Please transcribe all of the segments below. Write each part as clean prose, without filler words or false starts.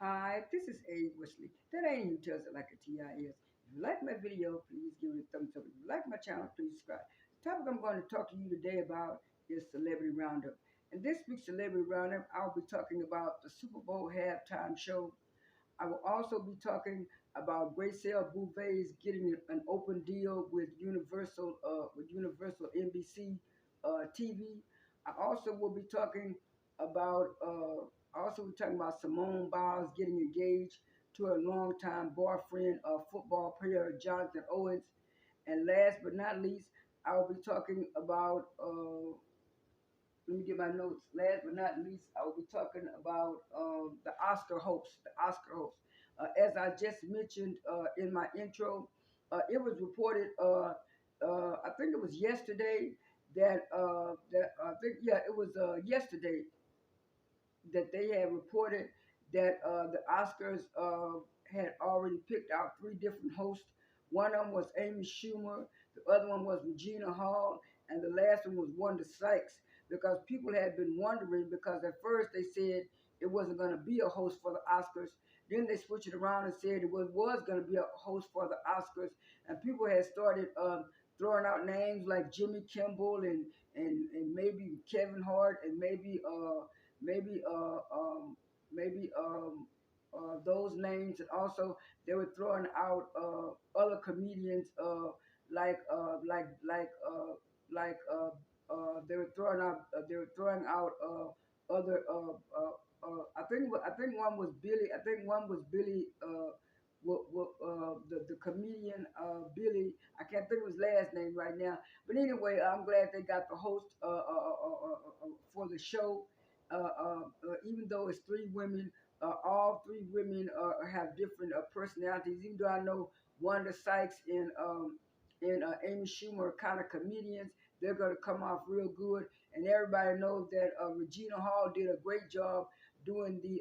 Hi, this is Abe Wesley. That ain't who tells it like a TIS. If you like my video, please give it a thumbs up. If you like my channel, please subscribe. The topic I'm going to talk to you today about is Celebrity Roundup. In this week's Celebrity Roundup, I'll be talking about the Super Bowl halftime show. I will also be talking about Graysale Bouvet's getting an open deal with Universal NBC TV. I also will be talking about Simone Biles getting engaged to her longtime boyfriend, football player Jonathan Owens. And last but not least, I will be talking about let me get my notes. Last but not least, I will be talking about the Oscar hopes. The Oscar hopes. As I just mentioned in my intro, it was reported. I think it was yesterday that I think it was yesterday that they had reported that the Oscars had already picked out three different hosts. One of them was Amy Schumer, the other one was Regina Hall, and the last one was Wanda Sykes. Because people had been wondering, because at first they said it wasn't going to be a host for the Oscars. Then they switched it around and said it was going to be a host for the Oscars, and people had started throwing out names like Jimmy Kimmel and maybe Kevin Hart and maybe maybe those names, and also they were throwing out other comedians like uh, like like uh, they were throwing out other I think one was Billy. I think one was Billy. The comedian Billy. I can't think of his last name right now. But anyway, I'm glad they got the host for the show. Even though it's three women, all three women have different personalities. Even though I know Wanda Sykes and Amy Schumer are kind of comedians, they're going to come off real good. And everybody knows that Regina Hall did a great job doing the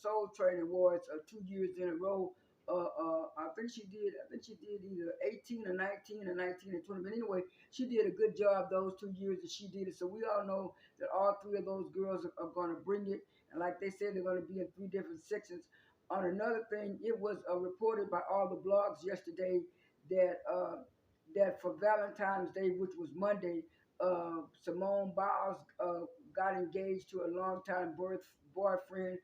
Soul Train Awards 2 years in a row. I think she did. I think she did either 18 or 19 or 19 and 20. But anyway, she did a good job those 2 years that she did it. So we all know that all three of those girls are going to bring it. And like they said, they're going to be in three different sections. On another thing, it was reported by all the blogs yesterday that that for Valentine's Day, which was Monday, Simone Biles got engaged to a longtime boyfriend,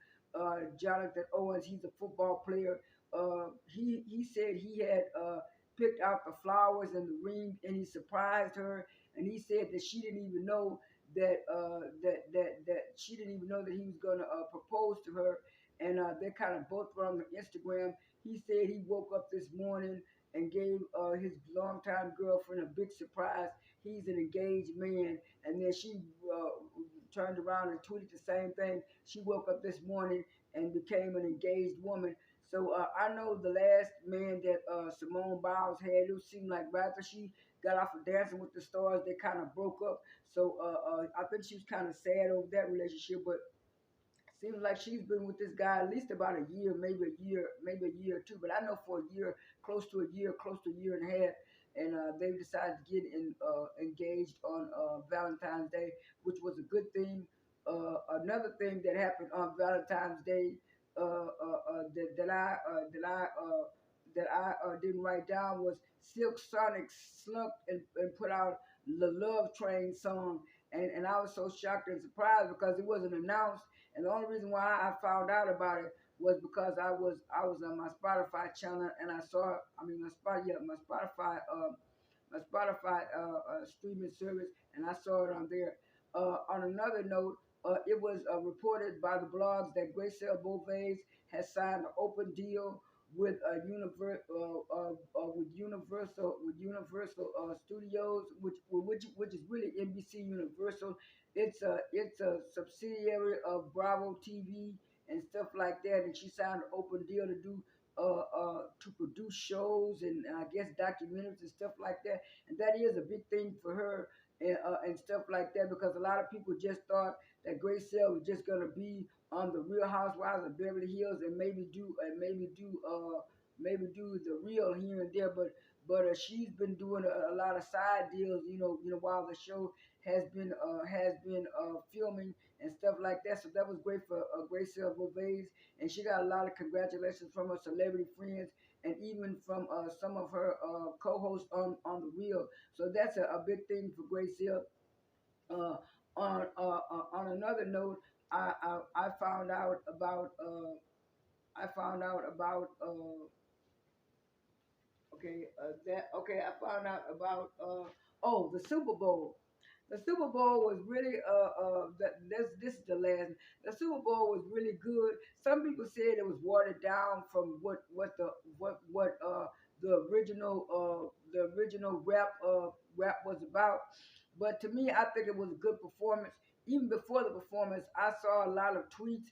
Jonathan Owens. He's a football player. He said he had picked out the flowers and the ring, and he surprised her. And he said that she didn't even know that she didn't even know that he was gonna propose to her. And they kind of both were on Instagram. He said he woke up this morning and gave his longtime girlfriend a big surprise. He's an engaged man. And then she turned around and tweeted the same thing. She woke up this morning and became an engaged woman. So I know the last man that Simone Biles had, it seemed like right after she got off of Dancing with the Stars, they kind of broke up. So I think she was kind of sad over that relationship, but seems like she's been with this guy at least about a year, maybe a year or two. But I know for a year, close to a year and a half, and they decided to get engaged on Valentine's Day, which was a good thing. Another thing that happened on Valentine's Day that I didn't write down was Silk Sonic slunk and put out the Love Train song, and I was so shocked and surprised because it wasn't announced. And the only reason why I found out about it was because I was on my Spotify channel, and I saw, I mean, my Spotify streaming service, and I saw it on there. On another note, it was reported by the blogs that Graysale Bouvet has signed an open deal with Universal Studios, which is really NBC Universal. It's a subsidiary of Bravo TV and stuff like that. And she signed an open deal to produce shows and I guess documentaries and stuff like that. And that is a big thing for her and stuff like that, because a lot of people just thought that Grace Sale was just gonna be on the Real Housewives of Beverly Hills and maybe do the real here and there. but she's been doing a lot of side deals, while the show has been filming and stuff like that. So that was great for Gracie Bouvier, and she got a lot of congratulations from her celebrity friends and even from some of her co-hosts on the Real. So that's a big thing for Gracie. Uh, on another note, I found out about I found out about I found out about the Super Bowl. The Super Bowl was really this is the last. The Super Bowl was really good. Some people said it was watered down from what the original rap was about. But to me, I think it was a good performance. Even before the performance, I saw a lot of tweets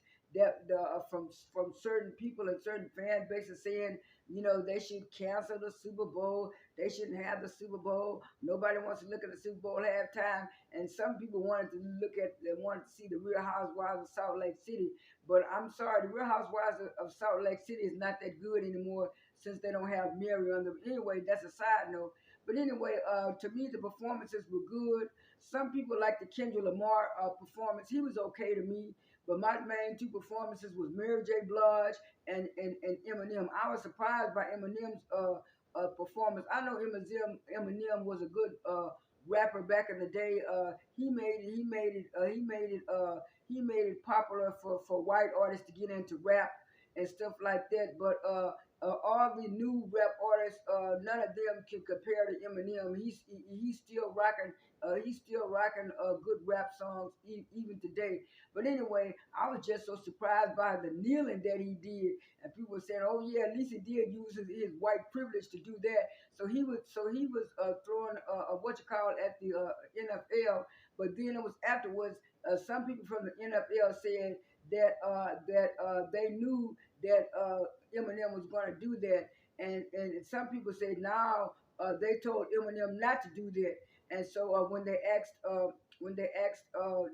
from certain people and certain fan bases saying, they should cancel the Super Bowl. They shouldn't have the Super Bowl. Nobody wants to look at the Super Bowl halftime. And some people they wanted to see the Real Housewives of Salt Lake City. But I'm sorry, the Real Housewives of Salt Lake City is not that good anymore since they don't have Mary on them. Anyway, that's a side note. But anyway, to me, the performances were good. Some people like the Kendrick Lamar performance. He was okay to me. But my main two performances was Mary J. Blige and Eminem. I was surprised by Eminem's performance. I know Eminem was a good rapper back in the day. He made it popular for white artists to get into rap and stuff like that. But all the new rap artists, none of them can compare to Eminem. He's still rocking. He's still rocking good rap songs even today. But anyway, I was just so surprised by the kneeling that he did, and people were saying, "Oh yeah, at least he did use his white privilege to do that." So he was throwing what you call at the NFL, but then it was afterwards. Some people from the NFL said that they knew that Eminem was going to do that, and some people said now they told Eminem not to do that, and so when they asked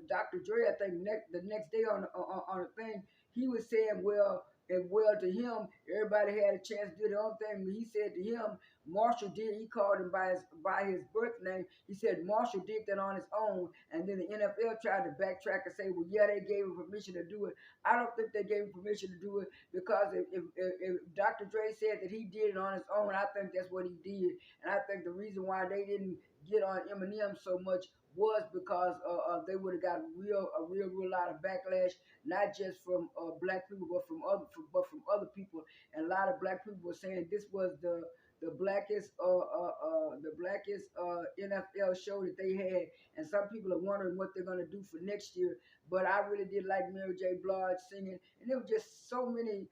Dr. Dre, I think the next day on a thing, he was saying, well, to him, everybody had a chance to do their own thing. But he said to him, Marshall did. He called him by his birth name. He said Marshall did that on his own, and then the NFL tried to backtrack and say, well, yeah, they gave him permission to do it. I don't think they gave him permission to do it because if Dr. Dre said that he did it on his own, I think that's what he did, and I think the reason why they didn't get on Eminem so much was because they would have got a real lot of backlash, not just from black people, but from other people. And a lot of black people were saying this was the blackest NFL show that they had, and some people are wondering what they're gonna do for next year. But I really did like Mary J. Blige singing, and there were just so many.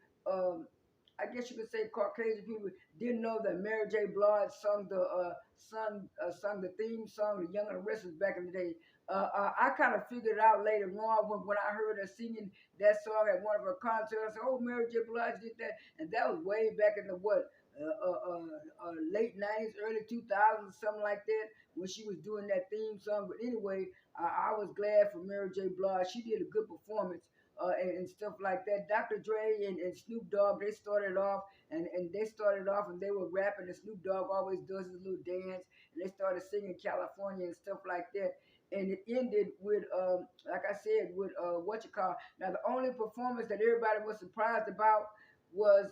I guess you could say Caucasian people didn't know that Mary J. Blige sung the theme song, The Young and the Restless, back in the day. I kind of figured it out later on when I heard her singing that song at one of her concerts. I said, "Oh, Mary J. Blige did that," and that was way back in the late '90s, early 2000s, something like that, when she was doing that theme song. But anyway, I was glad for Mary J. Blige. She did a good performance. And stuff like that. Dr. Dre and Snoop Dogg, they started off and they were rapping, and Snoop Dogg always does his little dance, and they started singing California and stuff like that. And it ended with, like I said, with what you call. Now, the only performance that everybody was surprised about was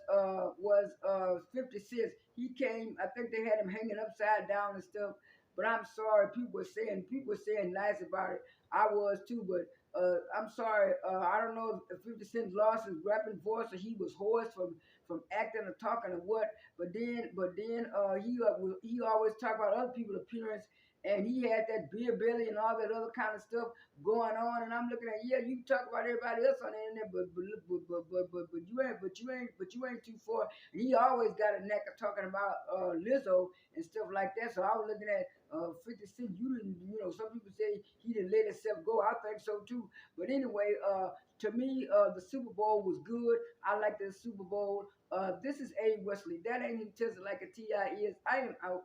50 Cent. He came. I think they had him hanging upside down and stuff. But I'm sorry, people were saying nice about it. I was too, but I'm sorry. I don't know if 50 Cent lost his rapping voice or he was hoarse from acting or talking or what. But then he always talk about other people's appearance, and he had that beer belly and all that other kind of stuff going on. And I'm looking at, yeah, you talk about everybody else on the internet, but you ain't too far. And he always got a knack of talking about Lizzo and stuff like that. So I was looking at 50 Cent. Some people say he didn't let himself go. I think so too. But anyway, to me, the Super Bowl was good. I like the Super Bowl. This is A. Wesley. That ain't intense like a Ti is. I am out.